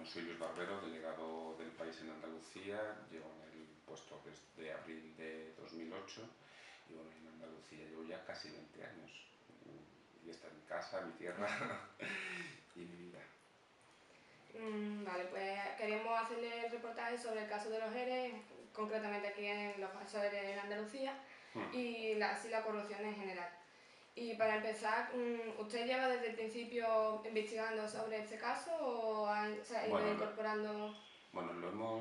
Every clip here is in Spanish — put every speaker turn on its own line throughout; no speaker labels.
Bueno, soy Luis Barbero, delegado del país en Andalucía, llevo en el puesto desde abril de 2008 y bueno, en Andalucía llevo ya casi 20 años. Y esta es mi casa, mi tierra y mi vida.
Vale, pues queríamos hacerle el reportaje sobre el caso de los ERE, concretamente aquí en los casos ERE en Andalucía y así la corrupción en general. Y para empezar, ¿usted lleva desde el principio investigando sobre este caso o se ha ido incorporando?
Bueno,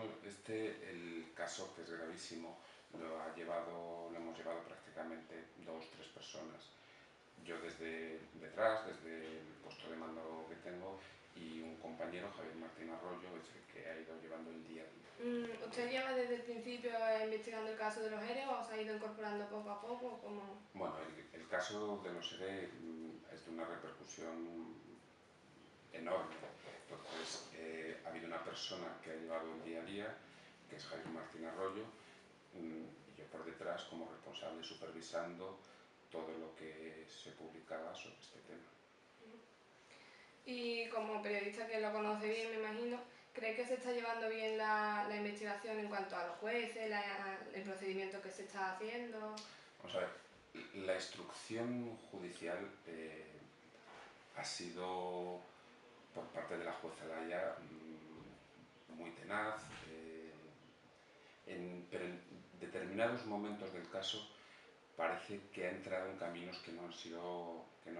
el caso, que es gravísimo, lo hemos llevado prácticamente 2 o 3 personas. Yo desde detrás, desde el puesto de mando que tengo, y un compañero, Javier Martín Arroyo, es el que ha ido llevando el día a día.
¿Usted lleva desde el principio investigando el caso de los ERE o se ha ido incorporando poco a poco?
Bueno, el caso de los ERE es de una repercusión enorme. Entonces, ha habido una persona que ha llevado el día a día, que es Javier Martín Arroyo, y yo por detrás como responsable supervisando todo lo que se publicaba sobre este tema.
Y como periodista que lo conoce bien, me imagino, ¿cree que se está llevando bien la investigación en cuanto a los jueces, el procedimiento que se está haciendo?
Vamos a ver, la instrucción judicial ha sido por parte de la jueza Laya muy tenaz, pero en determinados momentos del caso parece que ha entrado en caminos que no han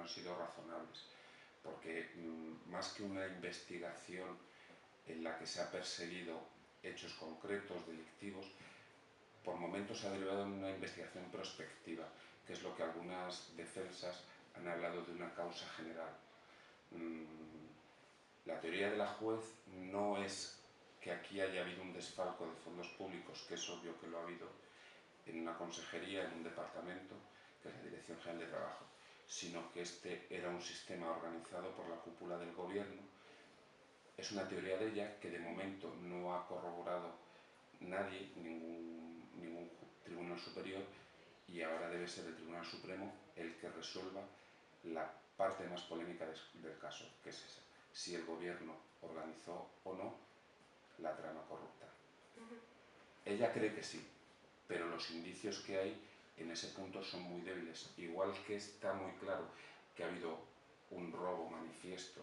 sido razonables, porque más que una investigación en la que se ha perseguido hechos concretos, delictivos, por momentos ha derivado en una investigación prospectiva, que es lo que algunas defensas han hablado de una causa general. La teoría de la juez no es que aquí haya habido un desfalco de fondos públicos, que es obvio que lo ha habido en una consejería, en un departamento, que es la Dirección General de Trabajo, sino que este era un sistema organizado por la cúpula del gobierno. Es una teoría de ella que de momento no ha corroborado nadie, ningún tribunal superior, y ahora debe ser el Tribunal Supremo el que resuelva la parte más polémica del caso, que es esa: si el gobierno organizó o no la trama corrupta. Ella cree que sí, pero los indicios que hay en ese punto son muy débiles. Igual que está muy claro que ha habido un robo manifiesto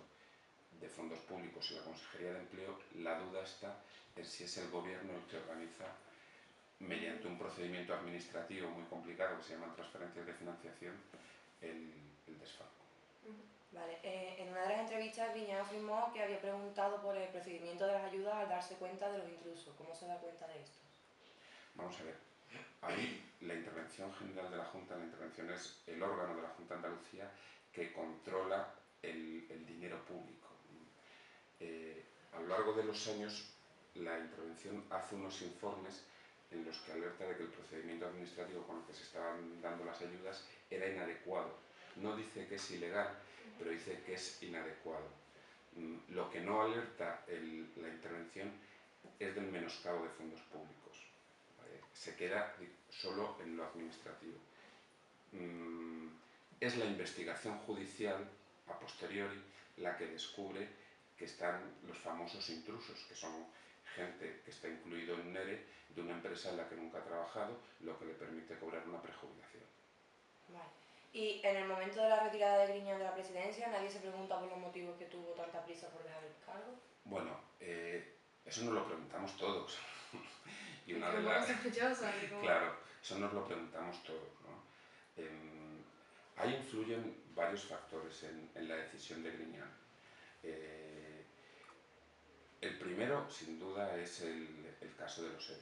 de fondos públicos en la Consejería de Empleo, la duda está en si es el gobierno el que organiza, mediante un procedimiento administrativo muy complicado que se llama transferencias de financiación, el desfalco.
Vale. En una de las entrevistas Griñán afirmó que había preguntado por el procedimiento de las ayudas al darse cuenta de los intrusos. ¿Cómo se da cuenta de esto?
Vamos a ver, ahí la intervención general de la Junta, la intervención es el órgano de la Junta de Andalucía que controla el dinero público. A lo largo de los años, la intervención hace unos informes en los que alerta de que el procedimiento administrativo con el que se estaban dando las ayudas era inadecuado. No dice que es ilegal, pero dice que es inadecuado. Lo que no alerta la intervención es del menoscabo de fondos públicos. Se queda solo en lo administrativo. Es la investigación judicial a posteriori la que descubre que están los famosos intrusos, que son gente que está incluido en un ERE de una empresa en la que nunca ha trabajado, lo que le permite cobrar una prejubilación.
Vale. Y en el momento de la retirada de Griñán de la presidencia, ¿nadie se pregunta por los motivos que tuvo tanta prisa por dejar el cargo?
Bueno, eso nos lo preguntamos todos.
Y una de las... sospechosa.
Claro, eso nos lo preguntamos todos, ¿no? Ahí influyen varios factores en la decisión de Griñán. El primero, sin duda, es el caso de los ERE.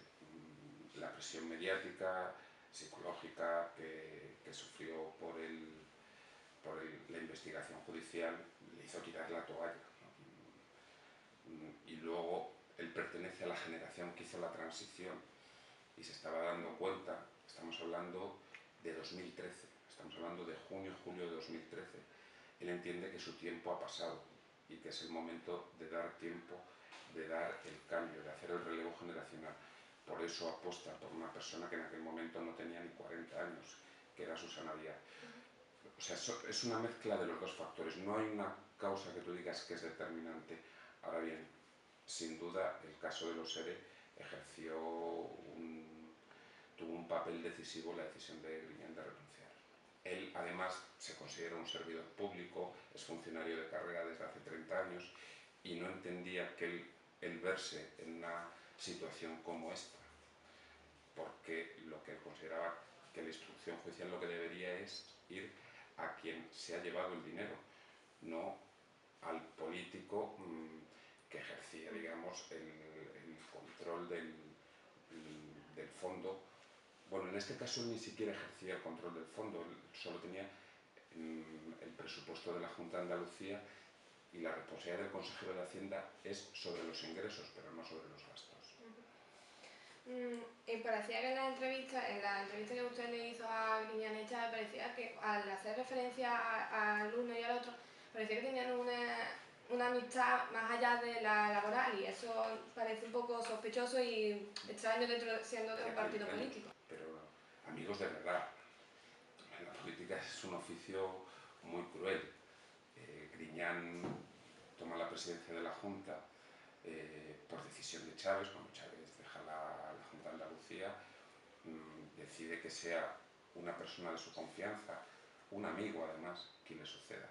La presión mediática, psicológica que sufrió por la investigación judicial le hizo tirar la toalla, ¿no? Y luego él pertenece a la generación que hizo la transición y se estaba dando cuenta, estamos hablando de 2013, estamos hablando de junio, julio de 2013, él entiende que su tiempo ha pasado y que es el momento de dar tiempo, de dar el cambio, de hacer el relevo generacional. Por eso apuesta por una persona que en aquel momento no tenía ni 40 años, que era Susana Díaz. O sea, es una mezcla de los dos factores, no hay una causa que tú digas que es determinante. Ahora bien, sin duda, el caso de los ERE tuvo un papel decisivo en la decisión de Griñán de renunciar. Él, además, se considera un servidor público, es funcionario de carrera desde hace 30 años y no entendía que el verse en una situación como esta, porque lo que él consideraba que la instrucción judicial lo que debería es ir a quien se ha llevado el dinero, no al político que ejercía, digamos, el control del fondo. Bueno, en este caso él ni siquiera ejercía el control del fondo, él solo tenía el presupuesto de la Junta de Andalucía y la responsabilidad del consejero de Hacienda es sobre los ingresos, pero no sobre los gastos.
Y parecía que en la entrevista que usted le hizo a Griñán y Chávez, parecía que al hacer referencia al uno y al otro, parecía que tenían una amistad más allá de la laboral, y eso parece un poco sospechoso y extraño siendo de un partido político.
Pero amigos de verdad. La política es un oficio muy cruel. Griñán toma la presidencia de la Junta por decisión de Chávez, cuando Chávez deja la Junta de Andalucía, decide que sea una persona de su confianza, un amigo además, quien le suceda.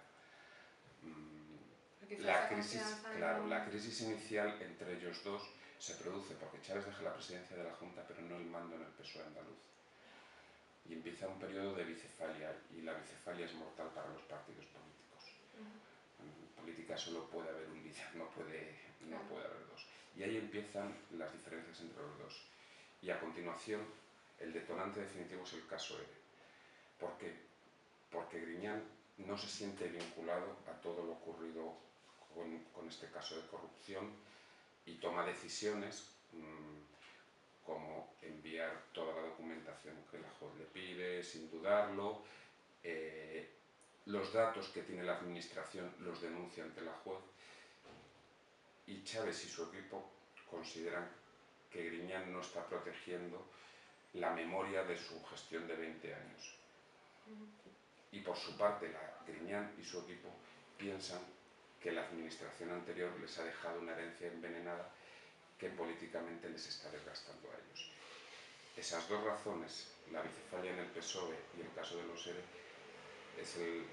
La crisis inicial entre ellos dos se produce porque Chávez deja la presidencia de la Junta, pero no el mando en el PSOE andaluz. Y empieza un periodo de bicefalia, y la bicefalia es mortal para los partidos políticos. En política solo puede haber un líder, no puede haber dos. Y ahí empiezan las diferencias entre los dos. Y a continuación, el detonante definitivo es el caso ERE. ¿Por qué? Porque Griñán no se siente vinculado a todo lo ocurrido con este caso de corrupción y toma decisiones como enviar toda la documentación que la juez le pide, sin dudarlo. Los datos que tiene la administración los denuncia ante la juez, y Chávez y su equipo consideran que Griñán no está protegiendo la memoria de su gestión de 20 años. Y por su parte, Griñán y su equipo piensan que la administración anterior les ha dejado una herencia envenenada que políticamente les está desgastando a ellos. Esas dos razones, la bicefalia en el PSOE y el caso de los ERE,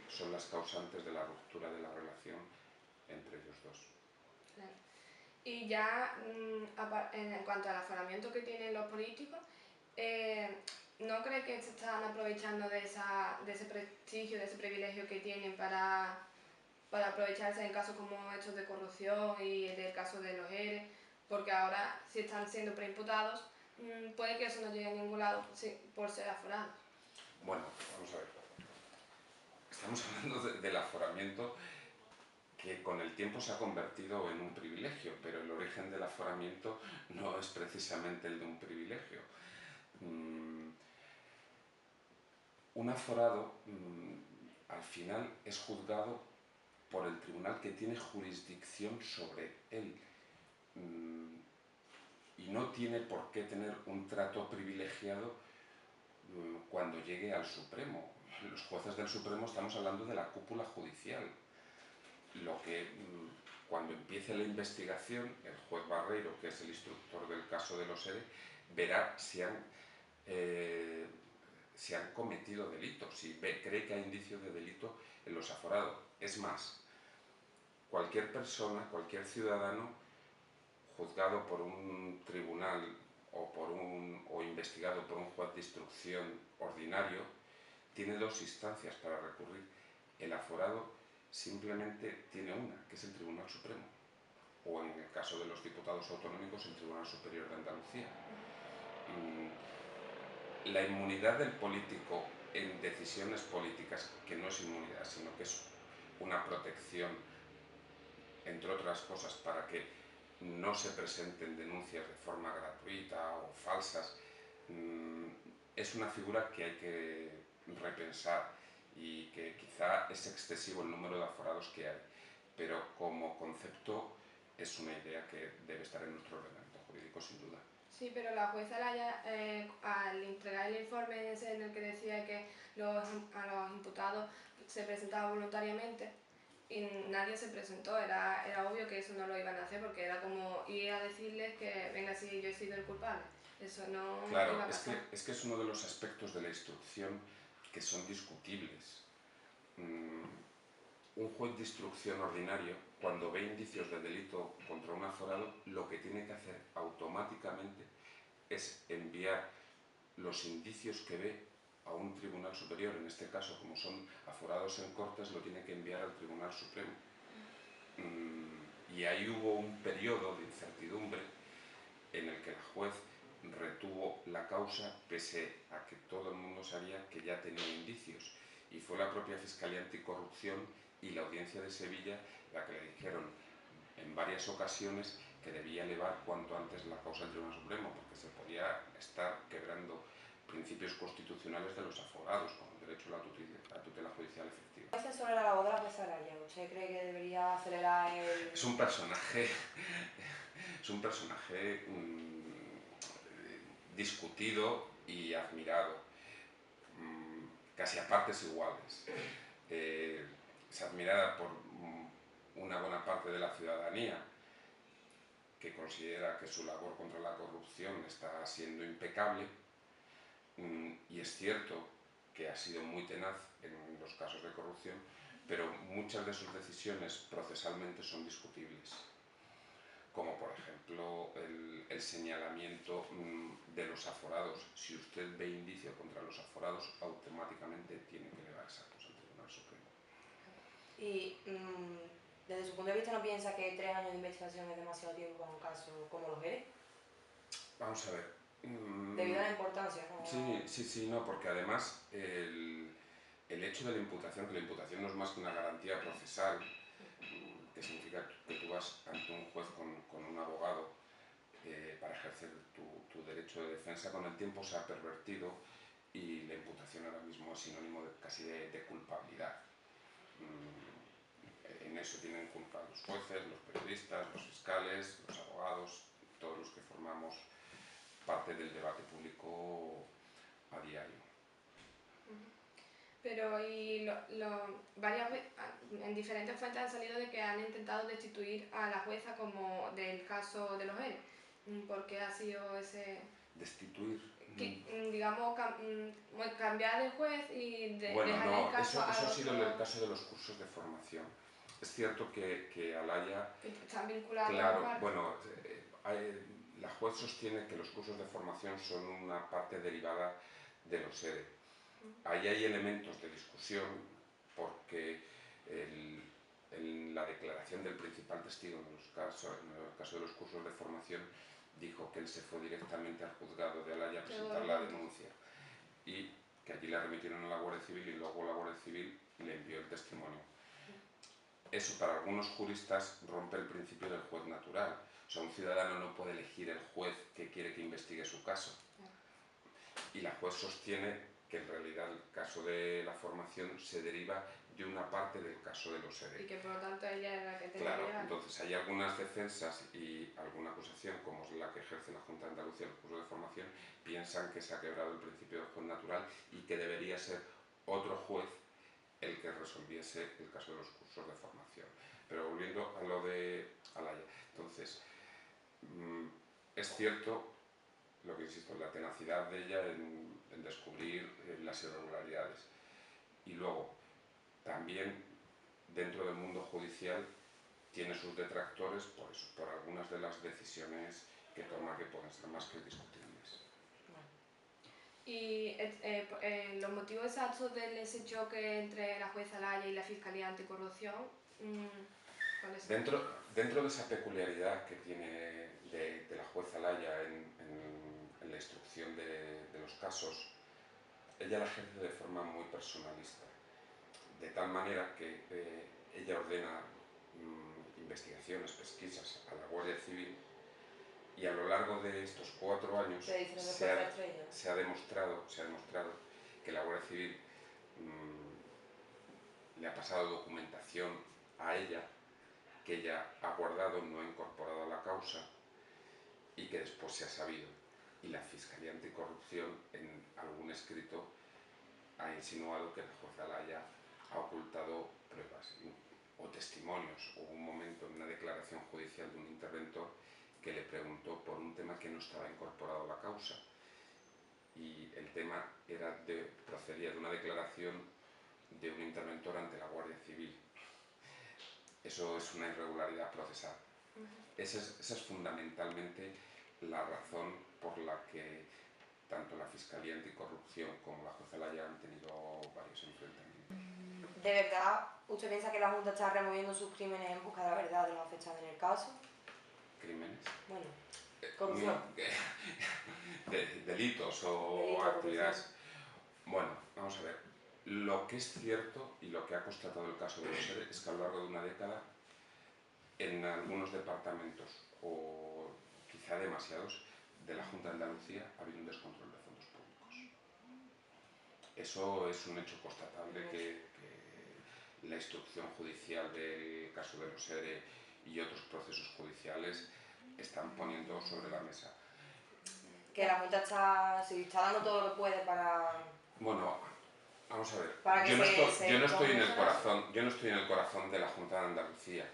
son las causantes de la ruptura de la relación entre ellos dos.
Claro. Y ya en cuanto al aforamiento que tienen los políticos, ¿no cree que se están aprovechando de ese prestigio, de ese privilegio que tienen para aprovecharse en casos como estos de corrupción y del caso de los ERE? Porque ahora, si están siendo preimputados, puede que eso no llegue a ningún lado por ser aforados.
Bueno, vamos a ver. Estamos hablando del aforamiento, que con el tiempo se ha convertido en un privilegio, pero el origen del aforamiento no es precisamente el de un privilegio. Un aforado, al final, es juzgado por el tribunal que tiene jurisdicción sobre él. Y no tiene por qué tener un trato privilegiado cuando llegue al Supremo. Los jueces del Supremo, estamos hablando de la cúpula judicial. Cuando empiece la investigación, el juez Barreiro, que es el instructor del caso de los ERE, verá si han cometido delitos, si cree que hay indicios de delito en los aforados. Es más, cualquier persona, cualquier ciudadano juzgado por un tribunal o investigado por un juez de instrucción ordinario tiene dos instancias para recurrir. El aforado simplemente tiene una, que es el Tribunal Supremo, o en el caso de los diputados autonómicos, el Tribunal Superior de Andalucía. La inmunidad del político en decisiones políticas, que no es inmunidad, sino que es una protección, entre otras cosas, para que no se presenten denuncias de forma gratuita o falsas, es una figura que hay que repensar, y que quizá es excesivo el número de aforados que hay, pero como concepto es una idea que debe estar en nuestro ordenamiento jurídico, sin duda.
Sí, pero la jueza al entregar el informe en el que decía que a los imputados se presentaban voluntariamente y nadie se presentó, era obvio que eso no lo iban a hacer porque era como ir a decirles que venga, si yo he sido el culpable. Eso no
Claro,
iba a pasar.
es que es uno de los aspectos de la instrucción que son discutibles. Un juez de instrucción ordinario, cuando ve indicios de delito contra un aforado, lo que tiene que hacer automáticamente es enviar los indicios que ve a un tribunal superior. En este caso, como son aforados en Cortes, lo tiene que enviar al Tribunal Supremo. Y ahí hubo un periodo de incertidumbre en el que la juez retuvo la causa pese a que todo el mundo sabía que ya tenía indicios. Y fue la propia Fiscalía Anticorrupción y la Audiencia de Sevilla la que le dijeron en varias ocasiones que debía elevar cuanto antes la causa al Tribunal Supremo, porque se podía estar quebrando principios constitucionales de los aforados, como el derecho a la tutela judicial efectiva.
¿Qué dice sobre la labor de la jueza Araya? ¿Usted cree que debería acelerar el...?
Es un personaje discutido y admirado, casi a partes iguales. Es admirada por una buena parte de la ciudadanía, que considera que su labor contra la corrupción está siendo impecable, y es cierto que ha sido muy tenaz en los casos de corrupción, pero muchas de sus decisiones procesalmente son discutibles, como por ejemplo el señalamiento de los aforados. Si usted ve indicio contra los aforados, automáticamente tiene que elevar esa cosa al Tribunal Supremo.
Y desde su punto de vista, ¿no piensa que 3 años de investigación es demasiado tiempo para un caso como los ERE?
Vamos a ver.
Debido a la importancia, ¿no?
Sí, no, porque además el hecho de la imputación, que la imputación no es más que una garantía procesal, que significa que tú vas ante un juez con un abogado para ejercer tu derecho de defensa, con el tiempo se ha pervertido y la imputación ahora mismo es sinónimo casi de culpabilidad. En eso tienen culpa los jueces, los periodistas, los fiscales, los abogados, todos los que formamos parte del debate público a diario.
Pero varias veces, en diferentes fuentes ha salido de que han intentado destituir a la jueza como del caso de los ERE. ¿Por qué ha sido ese...?
Destituir.
Digamos, cambiar de juez y
Bueno,
dejar
no,
el caso
eso
a
ha
otro...
sido en el caso de los cursos de formación. Es cierto que Alaya...
Están vinculados
Claro,
a...
bueno, la juez sostiene que los cursos de formación son una parte derivada de los ERE. Ahí hay elementos de discusión porque en la declaración del principal testigo en el caso de los cursos de formación dijo que él se fue directamente al juzgado de Alaya a presentar la denuncia y que allí la remitieron a la Guardia Civil y luego la Guardia Civil le envió el testimonio. Eso para algunos juristas rompe el principio del juez natural. O sea, un ciudadano no puede elegir el juez que quiere que investigue su caso. Y la juez sostiene que en realidad el caso de la formación se deriva de una parte del caso de los ERE.
Y que por lo tanto ella era la que tenía que
Claro,
llevar.
entonces hay algunas defensas y alguna acusación, como es la que ejerce la Junta de Andalucía en el curso de formación, piensan que se ha quebrado el principio del juez natural y que debería ser otro juez el que resolviese el caso de los cursos de formación. Pero volviendo a lo de Alaya, entonces, es cierto lo que insisto, la tenacidad de ella en descubrir las irregularidades. Y luego, también dentro del mundo judicial tiene sus detractores por eso, por algunas de las decisiones que toma que pueden ser más que discutibles.
Y los motivos exactos de ese choque entre la jueza Alaya y la Fiscalía Anticorrupción, ¿cuáles son?
Dentro de esa peculiaridad que tiene de la jueza Alaya en la instrucción de los casos, ella la ejerce de forma muy personalista, de tal manera que ella ordena investigaciones, pesquisas a la Guardia Civil y a lo largo de estos 4 años se ha demostrado que la Guardia Civil le ha pasado documentación a ella que ella ha guardado, no ha incorporado a la causa y que después se ha sabido. Y la Fiscalía Anticorrupción en algún escrito ha insinuado que la jueza Alaya ha ocultado pruebas o testimonios. Hubo un momento en una declaración judicial de un interventor que le preguntó por un tema que no estaba incorporado a la causa, y el tema procedía de una declaración de un interventor ante la Guardia Civil. Eso es una irregularidad procesal. Esa es fundamentalmente la razón por la que tanto la Fiscalía Anticorrupción como la jueza Laya han tenido varios enfrentamientos.
¿De verdad usted piensa que la Junta está removiendo sus crímenes en busca de la verdad de los afectados en el caso?
¿Crímenes?
Bueno, corrupción.
Delitos o actividades. Bueno, vamos a ver. Lo que es cierto y lo que ha constatado el caso de los ERE es que a lo largo de una década, en algunos departamentos, o quizá demasiados, de la Junta de Andalucía ha habido un descontrol de fondos públicos. Eso es un hecho constatable que la instrucción judicial del caso de los ERE y otros procesos judiciales están poniendo sobre la mesa.
Que la Junta está dando todo lo que puede para...
Bueno, vamos a ver,
para que
yo no estoy en el corazón de la Junta de Andalucía,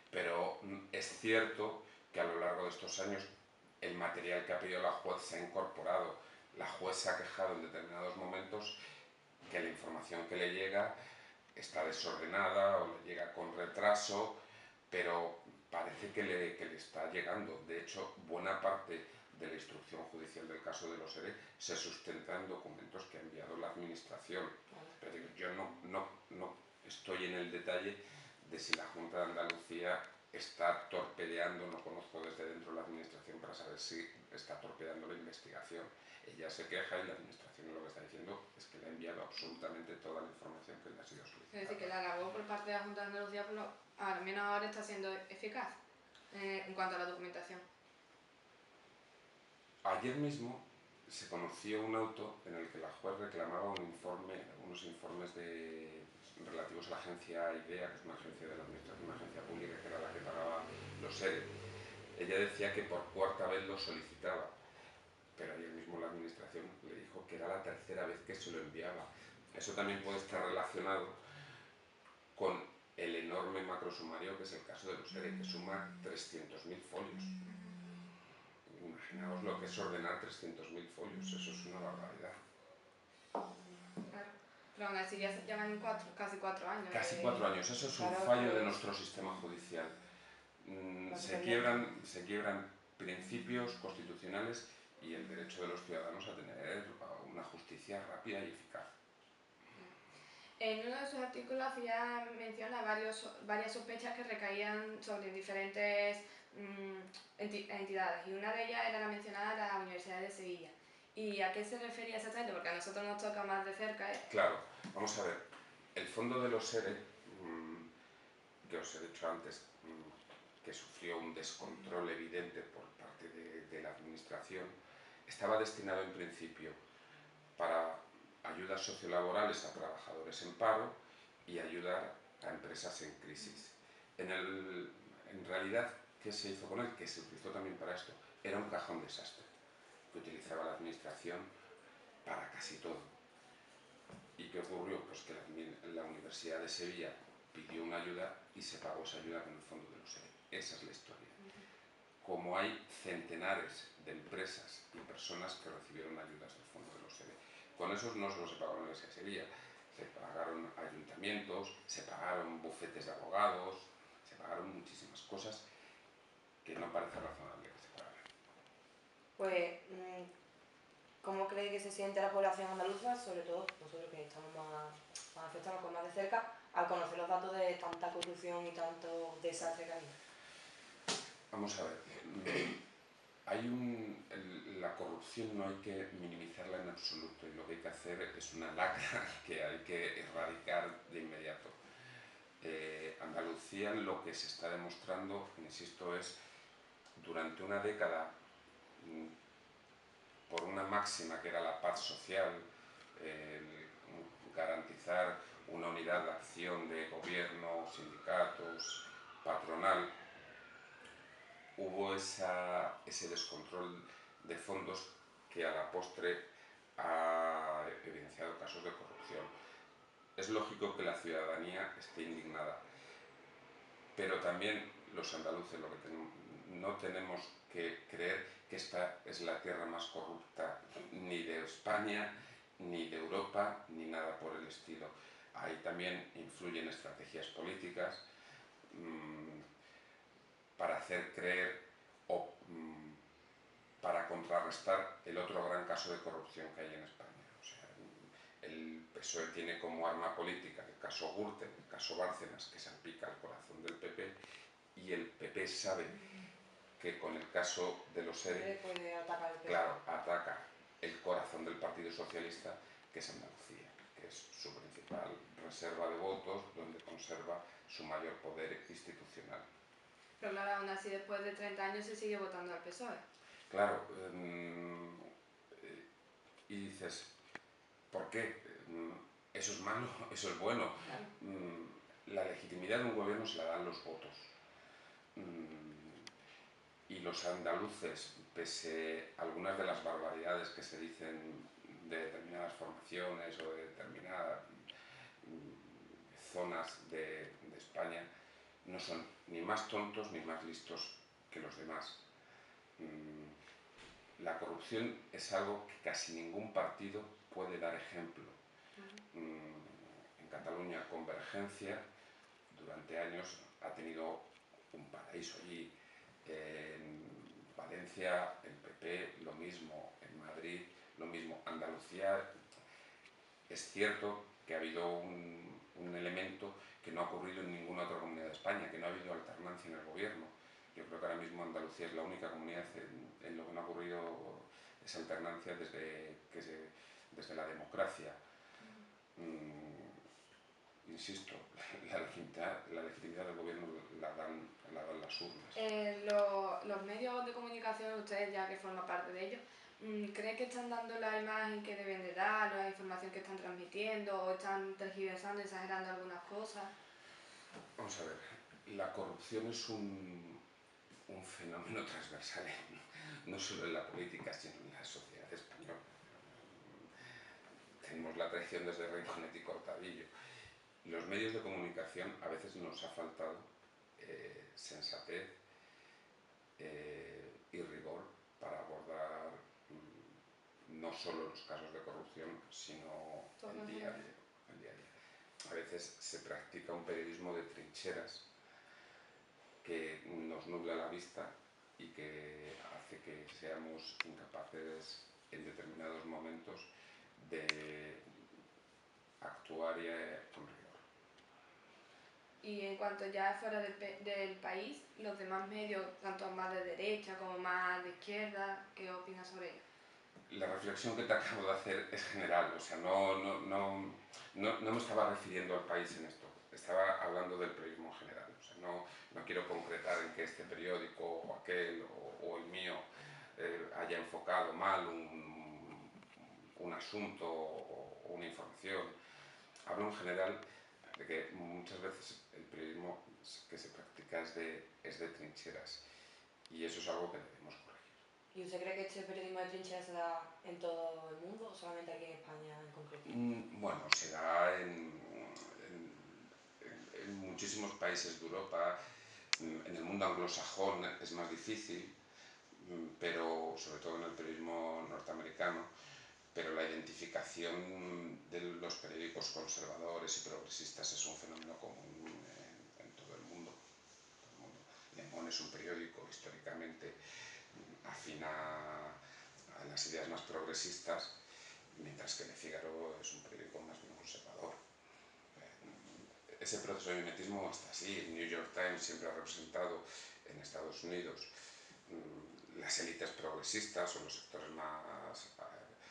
pero es cierto que a lo largo de estos años el material que ha pedido la juez se ha incorporado. La juez se ha quejado en determinados momentos que la información que le llega está desordenada o le llega con retraso, pero parece que le está llegando. De hecho, buena parte de la instrucción judicial del caso de los ERE se sustenta en documentos que ha enviado la Administración. Pero yo no estoy en el detalle de si la Junta de Andalucía está torpedeando, no conozco desde dentro de la Administración para saber si está torpedeando la investigación. Ella se queja y la Administración lo que está diciendo es que le ha enviado absolutamente toda la información que le ha sido solicitada.
Es decir, que la labor por parte de la Junta de Andalucía, al menos ahora, está siendo eficaz en cuanto a la documentación.
Ayer mismo se conoció un auto en el que la juez reclamaba unos informes relativos a la agencia IDEA, que es una agencia de la Administración, una agencia pública que era la que pagaba los ERE. Ella decía que por cuarta vez lo solicitaba, pero ayer mismo la Administración le dijo que era la tercera vez que se lo enviaba. Eso también puede estar relacionado con el enorme macrosumario que es el caso de los ERE, que suma 300.000 folios. Imaginaos lo que es ordenar 300.000 folios, eso es una barbaridad.
Claro, pero aún así ya llevan casi 4 años.
Casi 4 años, eso es un fallo de nuestro sistema judicial. Se quiebran principios constitucionales y el derecho de los ciudadanos a tener una justicia rápida y eficaz.
En uno de sus artículos hacía mención a varias sospechas que recaían sobre diferentes entidades, y una de ellas era la mencionada, la Universidad de Sevilla. ¿Y a qué se refería exactamente? Porque a nosotros nos toca más de cerca.
Claro, vamos a ver, el fondo de los ERE, que os he dicho antes, que sufrió un descontrol evidente por parte de la Administración, estaba destinado en principio para ayudas sociolaborales a trabajadores en paro y ayudar a empresas en crisis. En realidad, ¿qué se hizo con él? Que se utilizó también para esto. Era un cajón desastre que utilizaba la Administración para casi todo. ¿Y qué ocurrió? Pues que la Universidad de Sevilla pidió una ayuda y se pagó esa ayuda con el fondo de los ERE. Esa es la historia. Como hay centenares de empresas y personas que recibieron ayudas del fondo de los ERE. Con esos no solo se pagó la Universidad de Sevilla, se pagaron ayuntamientos, se pagaron bufetes de abogados, se pagaron muchísimas cosas que no parece razonable que se pagaran.
Pues, ¿cómo cree que se siente la población andaluza, sobre todo nosotros que estamos más afectados con más de cerca, al conocer los datos de tanta corrupción y tanto desastre que ha habido?
Vamos a ver, la corrupción no hay que minimizarla en absoluto, y lo que hay que hacer es una lacra que hay que erradicar de inmediato. Andalucía, lo que se está demostrando, insisto, es durante una década, por una máxima que era la paz social, garantizar una unidad de acción de gobierno, sindicatos, patronal, hubo ese descontrol de fondos que a la postre ha evidenciado casos de corrupción. es lógico que la ciudadanía esté indignada, pero también los andaluces no tenemos que creer que esta es la tierra más corrupta ni de España, ni de Europa, ni nada por el estilo. Ahí también influyen estrategias políticas para hacer creer o para contrarrestar el otro gran caso de corrupción que hay en España. O sea, el PSOE tiene como arma política el caso Gürtel, el caso Bárcenas, que salpica el corazón del PP, y el PP sabe que con el caso de los ERE, claro, ataca el corazón del Partido Socialista, que es Andalucía, que es su principal reserva de votos, donde conserva su mayor poder institucional.
Pero claro, aún así después de 30 años se sigue votando al PSOE.
Claro, y dices, ¿por qué? ¿Eso es malo? ¿Eso es bueno?
Claro.
La legitimidad de un gobierno se la dan los votos. Y los andaluces, pese a algunas de las barbaridades que se dicen de determinadas formaciones o de determinadas zonas de España, no son ni más tontos ni más listos que los demás. La corrupción es algo que casi ningún partido puede dar ejemplo. En Cataluña, Convergencia, durante años ha tenido un paraíso allí. En Valencia, el PP, lo mismo. En Madrid, lo mismo. Andalucía, es cierto que ha habido un elemento que no ha ocurrido en ninguna otra comunidad de España, que no ha habido alternancia en el gobierno. Yo creo que ahora mismo Andalucía es la única comunidad en lo que no ha ocurrido esa alternancia desde la democracia. Insisto, la legitimidad del gobierno la dan las urnas.
Los medios de comunicación, ustedes ya que forman parte de ellos, ¿creen que están dando la imagen que deben de dar, la información que están transmitiendo, o están tergiversando, exagerando algunas cosas?
Vamos a ver, la corrupción es un fenómeno transversal, no solo en la política, sino en la sociedad española. Tenemos la tradición desde Rinconete y Cortadillo. Los medios de comunicación a veces nos ha faltado sensatez y rigor para abordar no solo los casos de corrupción, sino el día a día. A veces se practica un periodismo de trincheras que nos nubla la vista y que hace que seamos incapaces en determinados momentos de actuar con rigor.
Y en cuanto ya fuera del país, los demás medios, tanto más de derecha como más de izquierda, ¿qué opinas sobre ello?
La reflexión que te acabo de hacer es general, o sea, no me estaba refiriendo al país en esto, estaba hablando del periodismo en general. O sea, no quiero concretar en que este periódico o aquel o el mío haya enfocado mal un asunto o una información. Hablo en general de que muchas veces el periodismo que se practica es de trincheras, y eso es algo que debemos corregir.
¿Y usted cree que este periodismo de trincheras se da en todo el mundo o solamente aquí en España en concreto?
Bueno, se da en muchísimos países de Europa. En el mundo anglosajón es más difícil, pero sobre todo en el periodismo norteamericano. Pero la identificación de los periódicos conservadores y progresistas es un fenómeno común en todo el mundo. Le Monde es un periódico históricamente afín a las ideas más progresistas, mientras que Le Figaro es un periódico más bien conservador. Ese proceso de mimetismo está así. El New York Times siempre ha representado en Estados Unidos las élites progresistas o los sectores más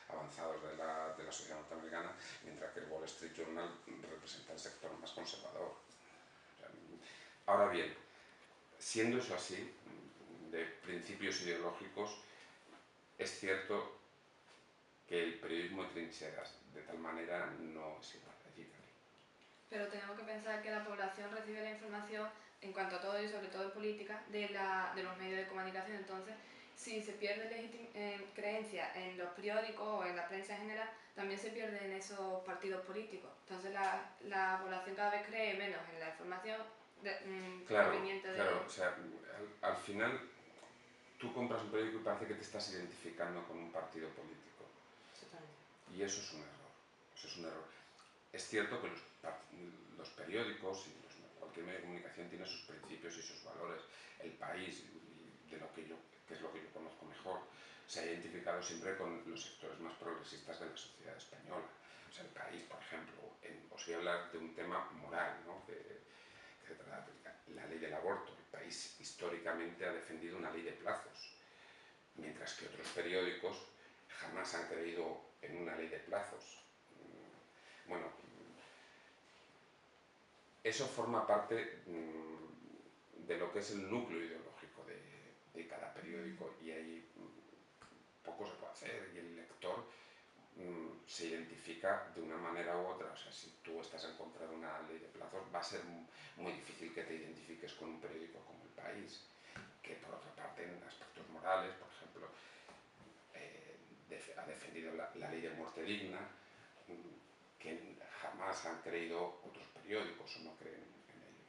avanzados de la sociedad norteamericana, mientras que el Wall Street Journal representa el sector más conservador. Ahora bien, siendo eso así, de principios ideológicos, es cierto que el periodismo de trincheras de tal manera no es igual allí que aquí.
Pero tenemos que pensar que la población recibe la información en cuanto a todo y sobre todo en política de los medios de comunicación. Entonces, si se pierde creencia en los periódicos o en la prensa en general, también se pierden esos partidos políticos. Entonces la población cada vez cree menos en la información proveniente de...
Claro, o sea, al final tú compras un periódico y parece que te estás identificando con un partido político.
Exactamente.
Y eso es un error. Eso es un error. Es cierto que los periódicos y cualquier medio de comunicación tiene sus principios y sus valores. El País, que es lo que yo conozco mejor, se ha identificado siempre con los sectores más progresistas de la sociedad española. O sea, El País, por ejemplo, os voy a hablar de un tema moral, ¿no? La ley del aborto. El País históricamente ha defendido una ley de plazos, mientras que otros periódicos jamás han creído en una ley de plazos. Bueno, eso forma parte de lo que es el núcleo ideológico de cada periódico, y ahí poco se puede hacer, y el lector se identifica de una manera u otra. O sea, si tú estás en contra de una ley de plazos, va a ser muy difícil que te identifiques con un periódico como El País, que por otra parte en aspectos morales, por ejemplo, ha defendido la ley de muerte digna, que jamás han creído otros periódicos o no creen en ello.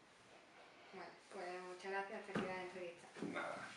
Bueno, pues muchas gracias por la entrevista.
Nada.